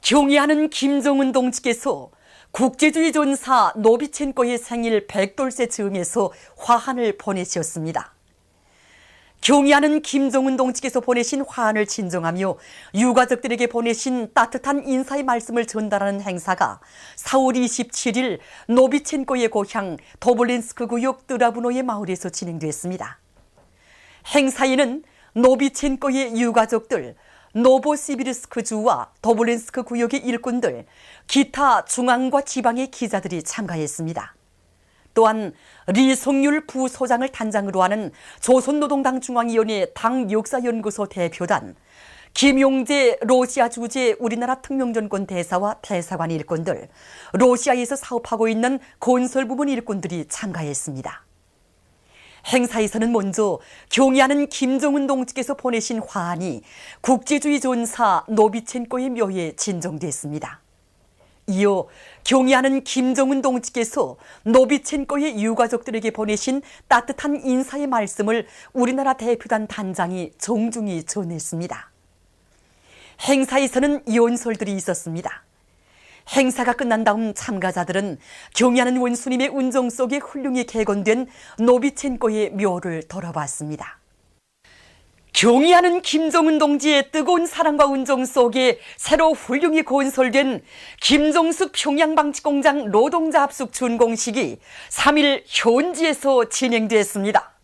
경의하는 김정은 동지께서 국제주의 전사 노비첸코의 생일 100돌세 즈음에서 화환을 보내셨습니다. 경의하는 김정은 동지께서 보내신 화환을 진정하며 유가족들에게 보내신 따뜻한 인사의 말씀을 전달하는 행사가 4월 27일 노비첸코의 고향 도블린스크 구역 뜨라브노의 마을에서 진행됐습니다. 행사에는 노비첸코의 유가족들, 노보시비르스크 주와 도블린스크 구역의 일꾼들, 기타 중앙과 지방의 기자들이 참가했습니다. 또한 리성률 부소장을 단장으로 하는 조선노동당 중앙위원회 당역사연구소 대표단, 김용재 러시아 주재 우리나라 특명전권 대사와 대사관 일꾼들, 러시아에서 사업하고 있는 건설부문 일꾼들이 참가했습니다. 행사에서는 먼저 경의하는 김정은 동지께서 보내신 화환이 국제주의 전사 노비첸코의 묘에 진정됐습니다. 이어 경의하는 김정은 동지께서 노비첸코의 유가족들에게 보내신 따뜻한 인사의 말씀을 우리나라 대표단 단장이 정중히 전했습니다. 행사에서는 연설들이 있었습니다. 행사가 끝난 다음 참가자들은 경의하는 원수님의 운정 속에 훌륭히 개건된 노비첸코의 묘를 돌아봤습니다. 경의하는 김정은 동지의 뜨거운 사랑과 운정 속에 새로 훌륭히 건설된 김정숙 평양방직공장 노동자 합숙 준공식이 3일 현지에서 진행됐습니다.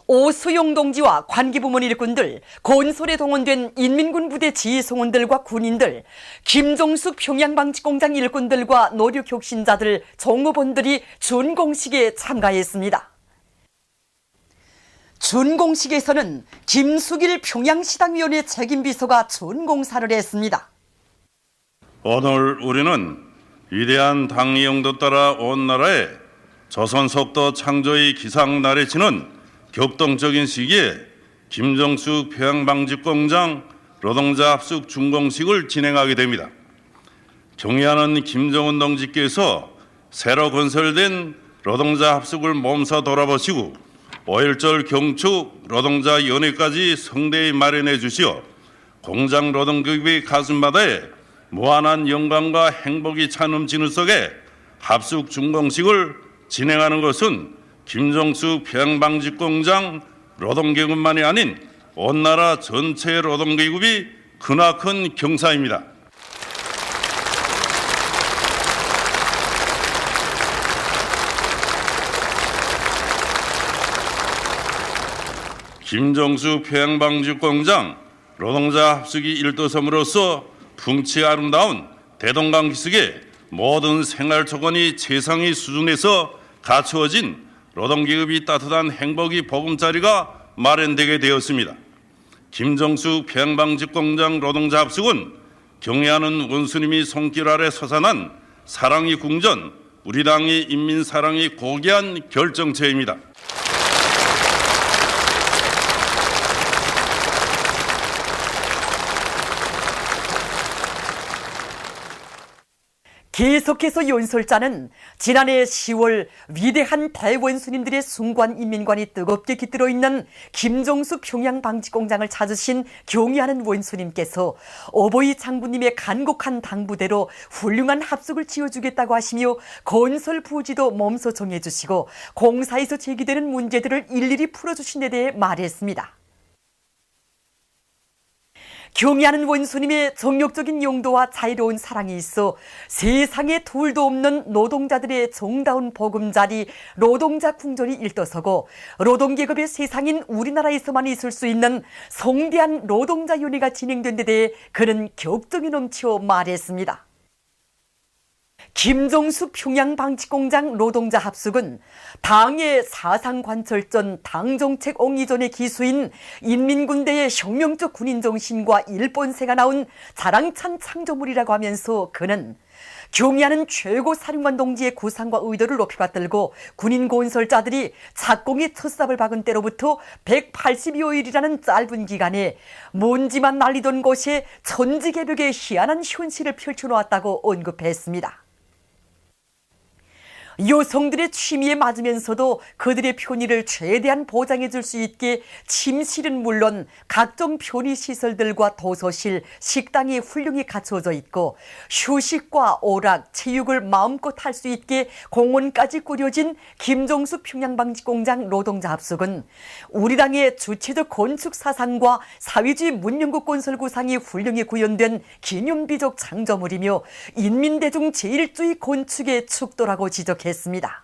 오수용 동지와 관계부문 일꾼들, 건설에 동원된 인민군 부대 지휘송원들과 군인들, 김정숙 평양방직공장 일꾼들과 노력혁신자들, 종업원들이 준공식에 참가했습니다. 준공식에서는 김숙일 평양시당위원회 책임비서가 준공사를 했습니다. 오늘 우리는 위대한 당의 영도 따라 온 나라에 조선속도 창조의 기상날에 치는 격동적인 시기에 김정숙 평양방직공장 노동자 합숙 준공식을 진행하게 됩니다. 경의하는 김정은 동지께서 새로 건설된 노동자 합숙을 몸소 돌아보시고 5.1절 경축 노동자 연회까지 성대히 마련해 주시어 공장 노동급의 가슴바다에 무한한 영광과 행복이 차 넘치는 속에 합숙 준공식을 진행하는 것은 김정숙 평양방직공장 노동계급만이 아닌 온 나라 전체 노동계급이 크나큰 경사입니다. 김정숙 평양방직공장 노동자 합숙이 일도섬으로서 풍치 아름다운 대동강 기슭에 모든 생활 조건이 최상의 수준에서 갖추어진 노동계급이 따뜻한 행복의 보금자리가 마련되게 되었습니다. 김정숙 평양방직공장 노동자 합숙은 경의하는 원수님이 손길 아래 솟아난 사랑의 궁전, 우리 당의 인민사랑이 고귀한 결정체입니다. 계속해서 연설자는 지난해 10월 위대한 대원수님들의 숭관인민관이 뜨겁게 깃들어 있는 김정숙 평양방직공장을 찾으신 경의하는 원수님께서 어버이 장군님의 간곡한 당부대로 훌륭한 합숙을 지어주겠다고 하시며 건설 부지도 몸소 정해주시고 공사에서 제기되는 문제들을 일일이 풀어주신 데 대해 말했습니다. 경의하는 원수님의 정력적인 용도와 자유로운 사랑이 있어 세상에 둘도 없는 노동자들의 정다운 보금자리 노동자 궁전이 일떠서고 노동계급의 세상인 우리나라에서만 있을 수 있는 성대한 노동자연회가 진행된 데 대해 그는 격정이 넘쳐 말했습니다. 김정숙 평양방직공장 노동자 합숙은 당의 사상관철전 당정책 옹이전의 기수인 인민군대의 혁명적 군인정신과 일본세가 나온 자랑찬 창조물이라고 하면서 그는 경의하는 최고 사령관 동지의 구상과 의도를 높이 받들고 군인 건설자들이 착공의 첫삽을 박은 때로부터 180여일이라는 짧은 기간에 먼지만 날리던 곳에 천지개벽의 희한한 현실을 펼쳐놓았다고 언급했습니다. 여성들의 취미에 맞으면서도 그들의 편의를 최대한 보장해 줄 수 있게 침실은 물론 각종 편의시설들과 도서실, 식당이 훌륭히 갖춰져 있고 휴식과 오락, 체육을 마음껏 할 수 있게 공원까지 꾸려진 김종수 평양방직공장 노동자합숙은 우리 당의 주체적 건축 사상과 사회주의 문명국 건설 구상이 훌륭히 구현된 기념비적 창조물이며 인민대중 제일주의 건축의 축도라고 지적했습니다.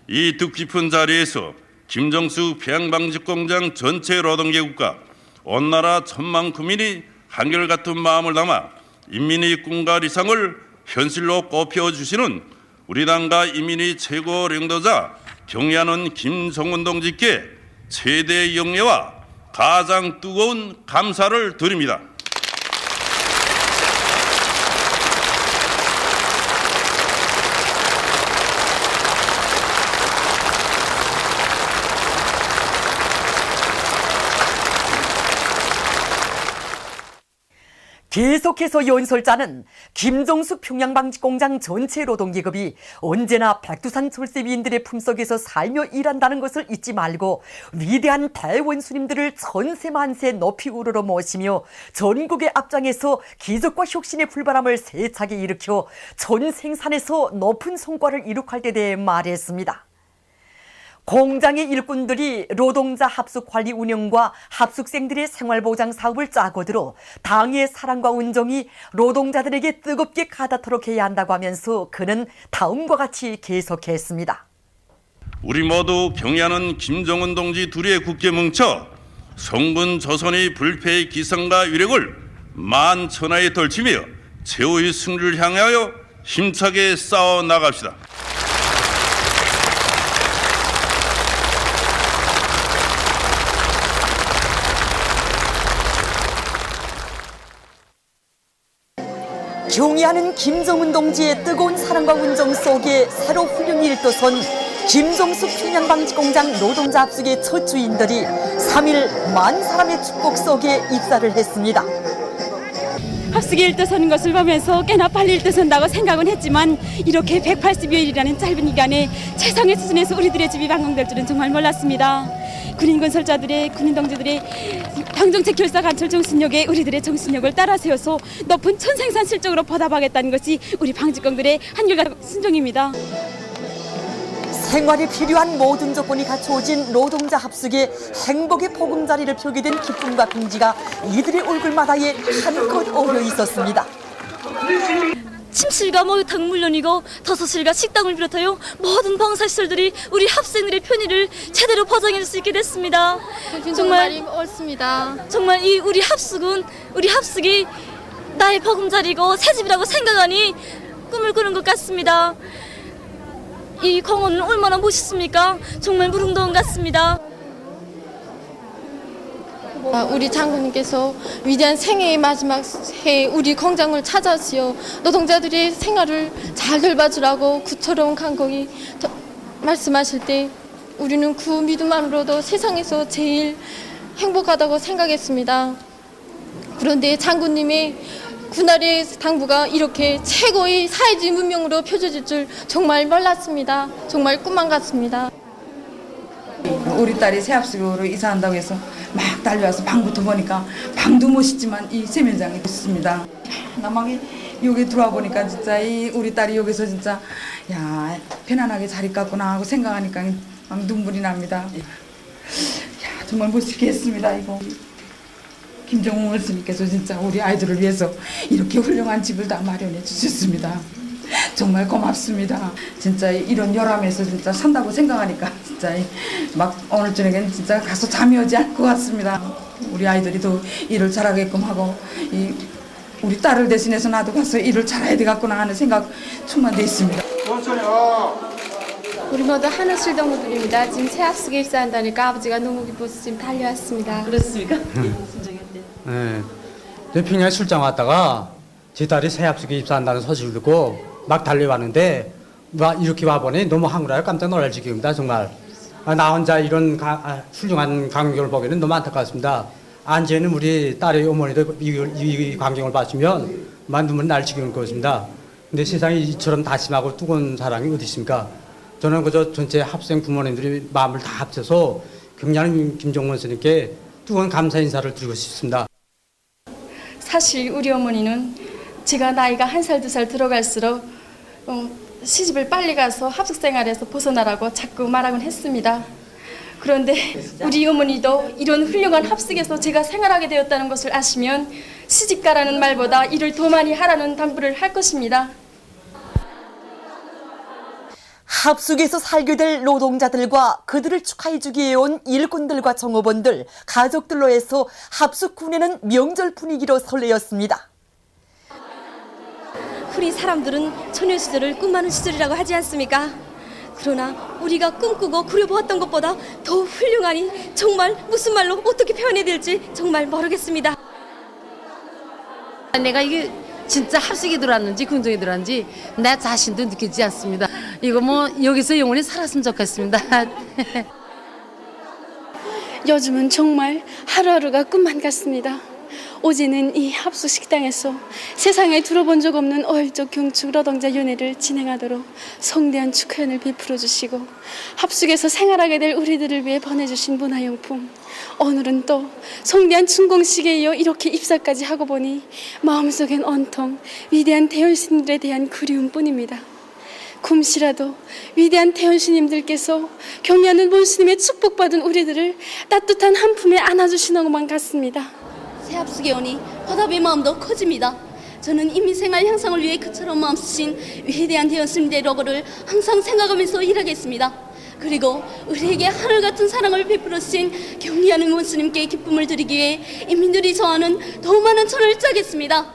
이 뜻깊은 자리에서 김정수 평양방직공장 전체 노동계급과 온 나라 천만 국민이 한결같은 마음을 담아 인민의 꿈과理想을 현실로 꼽혀주시는 우리 당과 인민의 최고領導자 경의하는 김정은 동지께 최대 영예와 가장 뜨거운 감사를 드립니다. 계속해서 연설자는 김종수 평양방직공장 전체 노동계급이 언제나 백두산 졸세비인들의 품속에서 살며 일한다는 것을 잊지 말고 위대한 대원수님들을 전세만세 높이 우러러 모시며 전국의 앞장에서 기적과 혁신의 불바람을 세차게 일으켜 전 생산에서 높은 성과를 이룩할 때 대해 말했습니다. 공장의 일꾼들이 노동자 합숙 관리 운영과 합숙생들의 생활보장 사업을 짜고 들어 당의 사랑과 운정이 노동자들에게 뜨겁게 가닿도록 해야 한다고 하면서 그는 다음과 같이 계속했습니다. 우리 모두 경의하는 김정은 동지 둘의 굳게 뭉쳐 성군 조선의 불패의 기성과 위력을 만천하에 떨치며 최후의 승리를 향하여 힘차게 싸워 나갑시다. 경의하는 김정은 동지의 뜨거운 사랑과 운정 속에 새로 훌륭히 일떠선 김종수 평양방직공장 노동자 합숙의 첫 주인들이 3일 만 사람의 축복 속에 입사를 했습니다. 합숙이 일떠서는 것을 보면서 꽤나 빨리 일떠선다고 생각은 했지만 이렇게 180여일이라는 짧은 기간에 최상의 수준에서 우리들의 집이 완공될 줄은 정말 몰랐습니다. 군인 건설자들의 군인 동지들의 방정책 결사 관철 정신력에 우리들의 정신력을 따라 세워서 높은 천생산 실적으로 보답하겠다는 것이 우리 방직공들의 한결같은 순종입니다. 생활에 필요한 모든 조건이 갖추어진 노동자 합숙에 행복의 보금자리를 펴게 된 기쁨과 긍지가 이들의 얼굴마다에 한껏 어려 있었습니다. 침실과 목욕탕은 물론이고 도서실과 식당을 비롯하여 모든 봉사시설들이 우리 학생들의 편의를 제대로 보장해 줄 수 있게 됐습니다. 정말 옳습니다. 정말 이 우리 합숙이 나의 보금자리고 새집이라고 생각하니 꿈을 꾸는 것 같습니다. 이 공원은 얼마나 멋있습니까? 정말 무릉도원 같습니다. 우리 장군님께서 위대한 생애의 마지막 해에 우리 공장을 찾아주시어 노동자들의 생활을 잘 돌봐주라고 구처로운 강공이 말씀하실 때 우리는 그 믿음만으로도 세상에서 제일 행복하다고 생각했습니다. 그런데 장군님의 군날의 당부가 이렇게 최고의 사회주의 문명으로 펴져질 줄 정말 몰랐습니다. 정말 꿈만 같습니다. 우리 딸이 새합숙으로 이사한다고 해서 막 달려와서 방부터 보니까 방도 멋있지만 이 세면장이 멋있습니다. 나 막 여기 들어와 보니까 진짜 이 우리 딸이 여기서 진짜 야 편안하게 자리 깠구나 하고 생각하니까 막 눈물이 납니다. 야 정말 멋있게 했습니다. 이거 김정은 원수님께서 진짜 우리 아이들을 위해서 이렇게 훌륭한 집을 다 마련해 주셨습니다. 정말 고맙습니다. 진짜 이런 열함에서 진짜 산다고 생각하니까 진짜 막 오늘 저녁엔 진짜 가서 잠이 오지 않을 것 같습니다. 우리 아이들이 더 일을 잘하게끔 하고 우리 딸을 대신해서 나도 가서 일을 잘해야 되겠구나 하는 생각 충만돼 있습니다. 우리 모두 하늘실 동무들입니다. 지금 새합숙에 입사한다니까 아버지가 너무 기뻐서 지금 달려왔습니다. 그렇습니까? 네. 평양에 출장 왔다가 제 딸이 새합숙에 입사한다는 소식을 듣고 막 달려왔는데 이렇게 와보니 너무 한국이라 깜짝 놀랄 지경입니다. 정말 나 혼자 이런 훌륭한 광경을 보기에는 너무 안타깝습니다. 안지에는 우리 딸의 어머니도 이 광경을 봤으면 막 눈물이 날 지경일 것입니다. 근데 세상에 이처럼 다심하고 뜨거운 사람이 어디 있습니까? 저는 그저 전체 학생 부모님들이 마음을 다 합쳐서 경리하는 김정원 스님께 뜨거운 감사 인사를 드리고 싶습니다. 사실 우리 어머니는 제가 나이가 1살, 2살 들어갈수록 시집을 빨리 가서 합숙 생활에서 벗어나라고 자꾸 말하곤 했습니다. 그런데 우리 어머니도 이런 훌륭한 합숙에서 제가 생활하게 되었다는 것을 아시면 시집가라는 말보다 일을 더 많이 하라는 당부를 할 것입니다. 합숙에서 살게 될 노동자들과 그들을 축하해주기 위해 온 일꾼들과 종업원들, 가족들로 해서 합숙 군에는 명절 분위기로 설레었습니다. 우리 사람들은 소년 시절을 꿈많은 시절이라고 하지 않습니까? 그러나 우리가 꿈꾸고 그려보았던 것보다 더 훌륭하니 정말 무슨 말로 어떻게 표현해야 될지 정말 모르겠습니다. 내가 이게 진짜 합숙이 들어왔는지 궁정이 들어왔는지 나 자신도 느끼지 않습니다. 이거 뭐 여기서 영원히 살았으면 좋겠습니다. 요즘은 정말 하루하루가 꿈만 같습니다. 어제는 이 합숙 식당에서 세상에 들어본 적 없는 어혈적 경축 노동자 연회를 진행하도록 성대한 축하연을 베풀어 주시고 합숙에서 생활하게 될 우리들을 위해 보내주신 문화용품, 오늘은 또 성대한 춘공식에 이어 이렇게 입사까지 하고 보니 마음속엔 온통 위대한 대현신들에 대한 그리움뿐입니다. 굼시라도 위대한 대현신님들께서 경리하는 본스님의 축복받은 우리들을 따뜻한 한 품에 안아주시는 것만 같습니다. 새 합숙에 오니 보답의 마음도 커집니다. 저는 인민생활 향상을 위해 그처럼 마음쓰신 위대한 대현스님의 로고를 항상 생각하면서 일하겠습니다. 그리고 우리에게 하늘같은 사랑을 베풀어주신 경리하는 원스님께 기쁨을 드리기 위해 인민들이 저하는 더 많은 천을 짜겠습니다.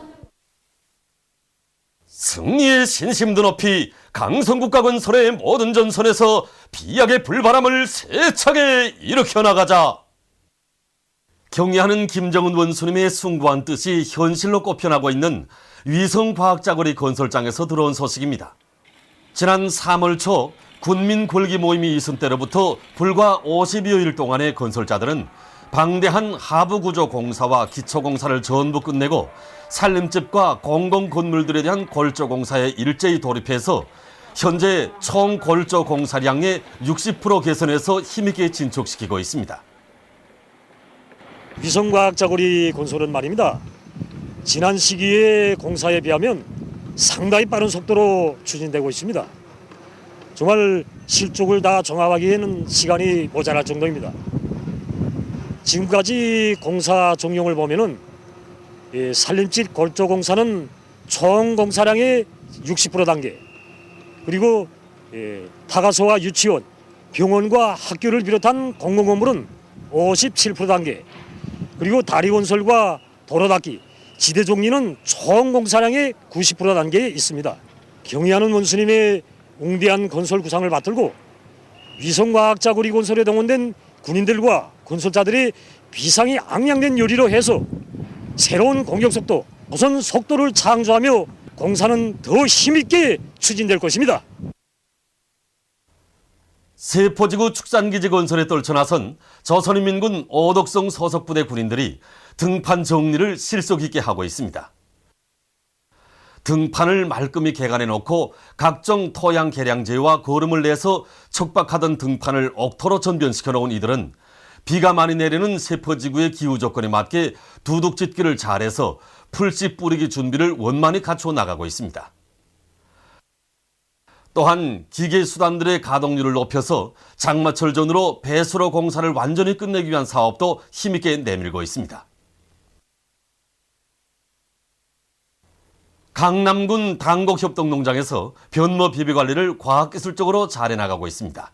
승리의 신심도 높이 강성국가 건설의 모든 전선에서 비약의 불바람을 세차게 일으켜 나가자. 경리하는 김정은 원수님의 숭고한 뜻이 현실로 꼽혀나고 있는 위성과학자거리 건설장에서 들어온 소식입니다. 지난 3월 초 군민 골기 모임이 있은 때로부터 불과 50여일 동안의 건설자들은 방대한 하부구조 공사와 기초공사를 전부 끝내고 살림집과 공공건물들에 대한 골조공사에 일제히 돌입해서 현재 총 골조공사량의 60% 개선해서 힘있게 진척시키고 있습니다. 위성과학자거리 건설은 말입니다. 지난 시기의 공사에 비하면 상당히 빠른 속도로 추진되고 있습니다. 정말 실적을 다 정하기에는 시간이 모자랄 정도입니다. 지금까지 공사 종용을 보면은 살림집 골조공사는 총 공사량의 60% 단계, 그리고 타가소와 유치원, 병원과 학교를 비롯한 공공건물은 57% 단계, 그리고 다리 건설과 도로 닦기, 지대 정리는 총 공사량의 90% 단계에 있습니다. 경의하는 원수님의 웅대한 건설 구상을 받들고 위성과학자거리 건설에 동원된 군인들과 건설자들이 비상이 앙양된 요리로 해서 새로운 공격 속도, 우선 속도를 창조하며 공사는 더 힘있게 추진될 것입니다. 세포지구 축산기지 건설에 떨쳐나선 조선인민군 오덕성 소속부대 군인들이 등판 정리를 실속 있게 하고 있습니다. 등판을 말끔히 개간해 놓고 각종 토양 계량제와 거름을 내서 척박하던 등판을 옥토로 전변시켜 놓은 이들은 비가 많이 내리는 세포지구의 기후 조건에 맞게 두둑 짓기를 잘해서 풀씨 뿌리기 준비를 원만히 갖추어 나가고 있습니다. 또한 기계 수단들의 가동률을 높여서 장마철 전으로 배수로 공사를 완전히 끝내기 위한 사업도 힘있게 내밀고 있습니다. 강남군 당곡협동농장에서 변모 비비 관리를 과학기술적으로 잘해 나가고 있습니다.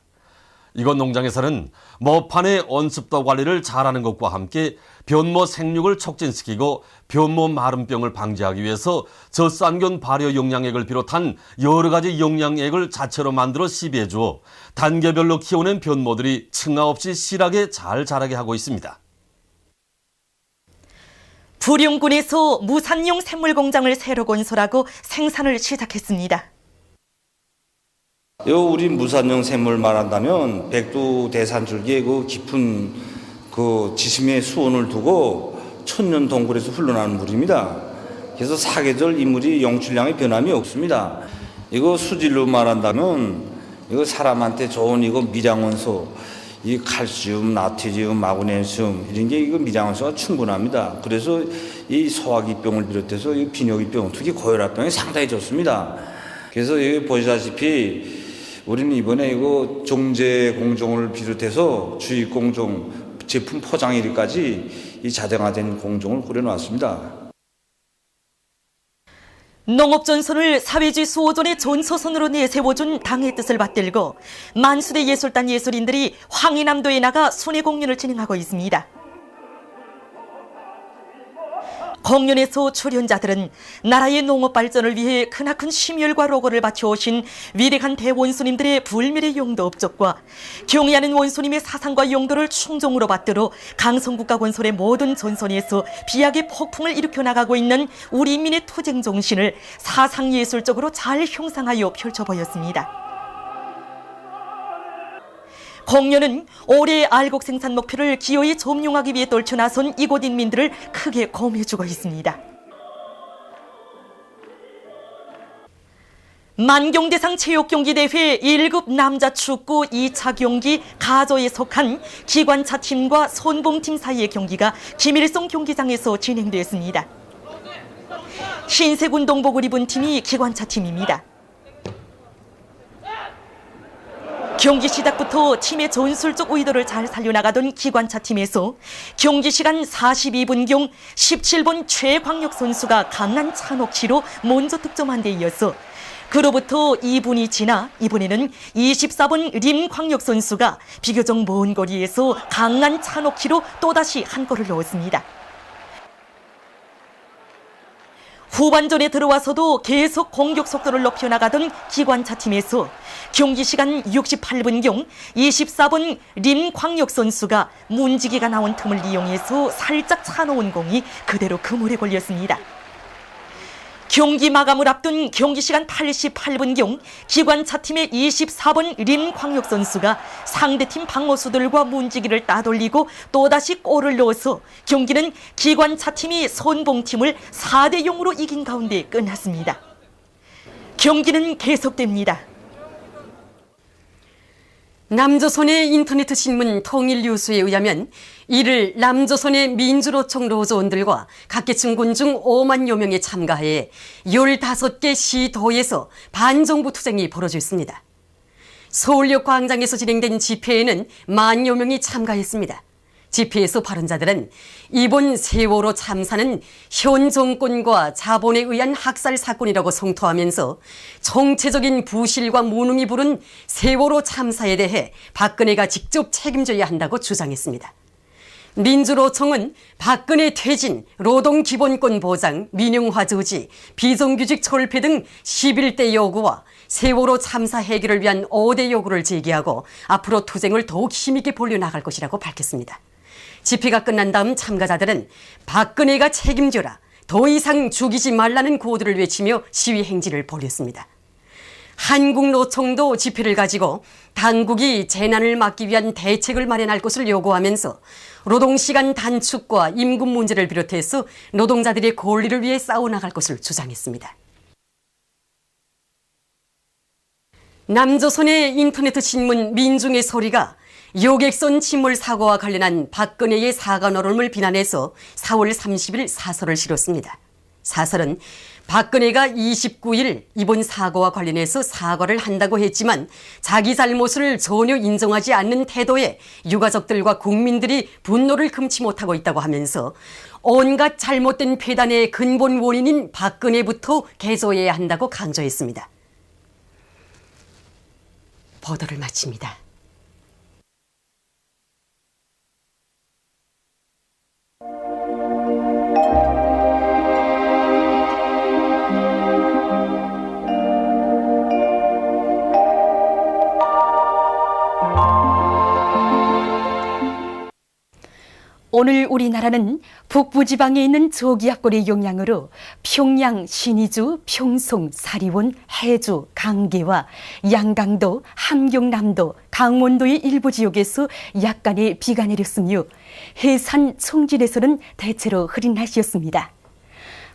이곳 농장에서는 모판의 온습도 관리를 잘하는 것과 함께 변모 생육을 촉진시키고 변모 마름병을 방지하기 위해서 젖산균 발효 영양액을 비롯한 여러 가지 영양액을 자체로 만들어 시비해 주어 단계별로 키워낸 변모들이 층하 없이 실하게 잘 자라게 하고 있습니다. 부령군에서 무산용 샘물 공장을 새로 건설하고 생산을 시작했습니다. 우리 무산용 샘물 말한다면 백두 대산줄기의 그 깊은 그 지심의 수온을 두고 천년 동굴에서 흘러나는 물입니다. 그래서 사계절 인물이 영출량의 변함이 없습니다. 이거 수질로 말한다면 이거 사람한테 좋은 이거 미량원소, 이 칼슘, 나트륨, 마그네슘 이런 게 이거 미량원소가 충분합니다. 그래서 이 소화기병을 비롯해서 이 비뇨기병, 특히 고혈압병이 상당히 좋습니다. 그래서 여기 보시다시피 우리는 이번에 이거 종제 공종을 비롯해서 주입 공종, 제품 포장 1위까지 이 자동화된 공종을 꾸려놨습니다. 농업전선을 사회주의 수호전의 전서선으로 내세워준 당의 뜻을 받들고 만수대 예술단 예술인들이 황해남도에 나가 순회공연을 진행하고 있습니다. 공연에서 출연자들은 나라의 농업 발전을 위해 크나큰 심혈과 로고를 바쳐오신 위대한 대원수님들의 불멸의 용도 업적과 경의하는 원수님의 사상과 용도를 충종으로 받들어 강성국가 건설의 모든 전선에서 비약의 폭풍을 일으켜 나가고 있는 우리 인민의 투쟁 정신을 사상예술적으로 잘 형상하여 펼쳐보였습니다. 공연은 올해의 알곡 생산 목표를 기어이 점령하기 위해 떨쳐나선 이곳 인민들을 크게 고무해주고 있습니다. 만경대상 체육경기대회 1급 남자축구 2차 경기 가저에 속한 기관차팀과 손봉팀 사이의 경기가 김일성 경기장에서 진행됐습니다. 흰색 운동복을 입은 팀이 기관차팀입니다. 경기 시작부터 팀의 전술적 의도를 잘 살려나가던 기관차 팀에서 경기 시간 42분경 17번 최광혁 선수가 강한 찬옥치로 먼저 득점한 데 이어서 그로부터 2분이 지나 이번에는 24번 림광혁 선수가 비교적 먼 거리에서 강한 찬옥치로 또다시 한 골을 넣었습니다. 후반전에 들어와서도 계속 공격 속도를 높여나가던 기관차 팀에서 경기 시간 68분경 24번 림광혁 선수가 문지기가 나온 틈을 이용해서 살짝 차놓은 공이 그대로 그물에 걸렸습니다. 경기 마감을 앞둔 경기 시간 88분경 기관차팀의 24번 림광혁 선수가 상대팀 방어수들과 문지기를 따돌리고 또다시 골을 넣어서 경기는 기관차팀이 손봉팀을 4대0으로 이긴 가운데 끝났습니다. 경기는 계속됩니다. 남조선의 인터ネット 신문 통일뉴스에 의하면 이를 남조선의 민주노총 노조원들과 각계층 군중 5만여 명이 참가해 15개 시도에서 반정부 투쟁이 벌어져 있습니다. 서울역 광장에서 진행된 집회에는 만여 명이 참가했습니다. 집회에서 발언자들은 이번 세월호 참사는 현 정권과 자본에 의한 학살 사건이라고 성토하면서 정체적인 부실과 무능이 부른 세월호 참사에 대해 박근혜가 직접 책임져야 한다고 주장했습니다. 민주노총은 박근혜 퇴진, 노동기본권 보장, 민영화 저지, 비정규직 철폐 등 11대 요구와 세월호 참사 해결을 위한 5대 요구를 제기하고 앞으로 투쟁을 더욱 힘있게 벌려나갈 것이라고 밝혔습니다. 집회가 끝난 다음 참가자들은 박근혜가 책임져라, 더 이상 죽이지 말라는 구호들을 외치며 시위 행진을 벌였습니다. 한국노총도 집회를 가지고 당국이 재난을 막기 위한 대책을 마련할 것을 요구하면서 노동시간 단축과 임금 문제를 비롯해서 노동자들의 권리를 위해 싸워나갈 것을 주장했습니다. 남조선의 인터넷 신문 민중의 소리가 요객선 침몰 사고와 관련한 박근혜의 사과 노름을 비난해서 4월 30일 사설을 실었습니다. 사설은 박근혜가 29일 이번 사고와 관련해서 사과를 한다고 했지만 자기 잘못을 전혀 인정하지 않는 태도에 유가족들과 국민들이 분노를 금치 못하고 있다고 하면서 온갖 잘못된 폐단의 근본 원인인 박근혜부터 개조해야 한다고 강조했습니다. 보도를 마칩니다. 오늘 우리나라는 북부지방에 있는 저기압골의 영향으로 평양, 신의주, 평송, 사리원, 해주, 강계와 양강도, 함경남도, 강원도의 일부 지역에서 약간의 비가 내렸으며 해산, 청진에서는 대체로 흐린 날씨였습니다.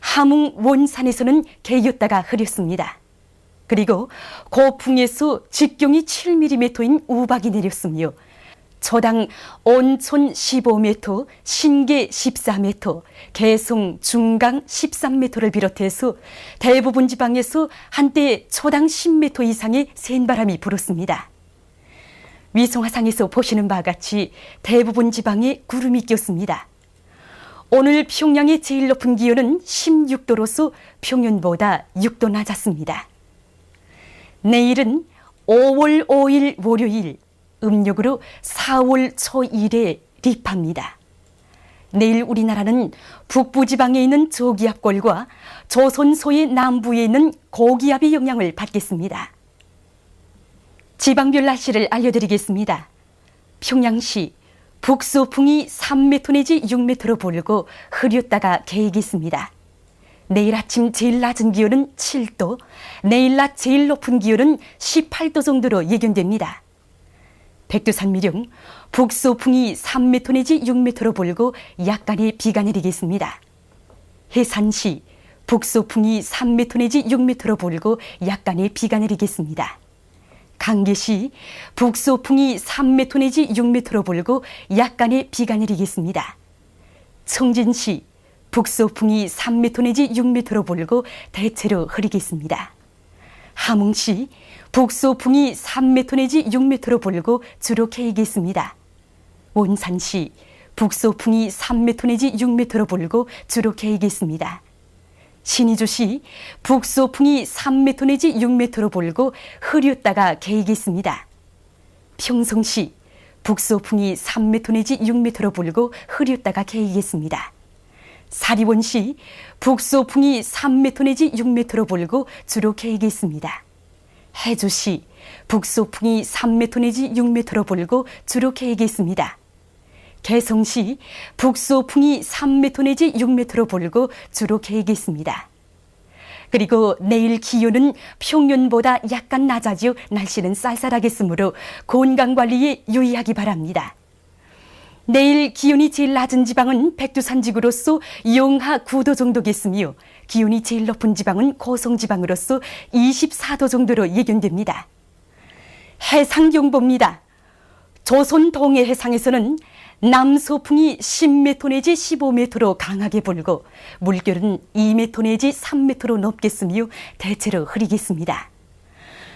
함흥 원산에서는 개였다가 흐렸습니다. 그리고 고풍에서 직경이 7mm인 우박이 내렸으며 초당 온천 15m, 신계 14m, 개성 중강 13m를 비롯해서 대부분 지방에서 한때 초당 10m 이상의 센바람이 불었습니다. 위성화상에서 보시는 바와 같이 대부분 지방에 구름이 꼈습니다. 오늘 평양의 제일 높은 기온은 16도로서 평년보다 6도 낮았습니다. 내일은 5월 5일 월요일, 음력으로 4월 초1에 리파입니다. 내일 우리나라는 북부지방에 있는 저기압골과 조선소의 남부에 있는 고기압의 영향을 받겠습니다. 지방별 날씨를 알려드리겠습니다. 평양시 북서풍이 3m 내지 6m로 불고 흐렸다가 개겠습니다. 내일 아침 제일 낮은 기온은 7도, 내일 낮 제일 높은 기온은 18도 정도로 예견됩니다. 백두산미령 북서풍이 3m 내지 6m로 불고 약간의 비가 내리겠습니다. 해산시 북서풍이 3m 내지 6m로 불고 약간의 비가 내리겠습니다. 강계시 북서풍이 3m 내지 6m로 불고 약간의 비가 내리겠습니다. 청진시 북서풍이 3m 내지 6m로 불고 대체로 흐리겠습니다. 함흥시 북서풍이 3m 내지 6m로 불고 주로 개이겠습니다. 원산시 북서풍이 3m 내지 6m로 불고 주로 개이겠습니다. 신의주시 북서풍이 3m 내지 6m로 불고 흐렸다가 개이겠습니다. 평성시 북서풍이 3m 내지 6m로 불고 흐렸다가 개이겠습니다. 사리원시 북서풍이 3m 내지 6m로 불고 주로 개이겠습니다. 해주시 북서풍이 3m 내지 6m로 불고 주로 개이겠습니다. 개성시 북서풍이 3m 내지 6m로 불고 주로 개이겠습니다. 그리고 내일 기온은 평년보다 약간 낮아지어 날씨는 쌀쌀하겠으므로 건강관리에 유의하기 바랍니다. 내일 기온이 제일 낮은 지방은 백두산지구로서 영하 9도 정도겠으며 기온이 제일 높은 지방은 고성지방으로서 24도 정도로 예견됩니다. 해상경보입니다. 조선 동해 해상에서는 남서풍이 10m 내지 15m로 강하게 불고 물결은 2m 내지 3m로 높겠으며 대체로 흐리겠습니다.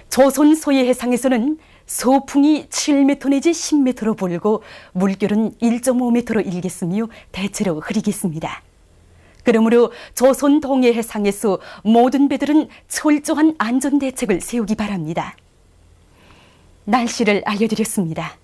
조선 서해 해상에서는 서풍이 7m 내지 10m로 불고 물결은 1.5m로 일겠으며 대체로 흐리겠습니다. 그러므로 조선 동해 해상에서 모든 배들은 철저한 안전대책을 세우기 바랍니다. 날씨를 알려드렸습니다.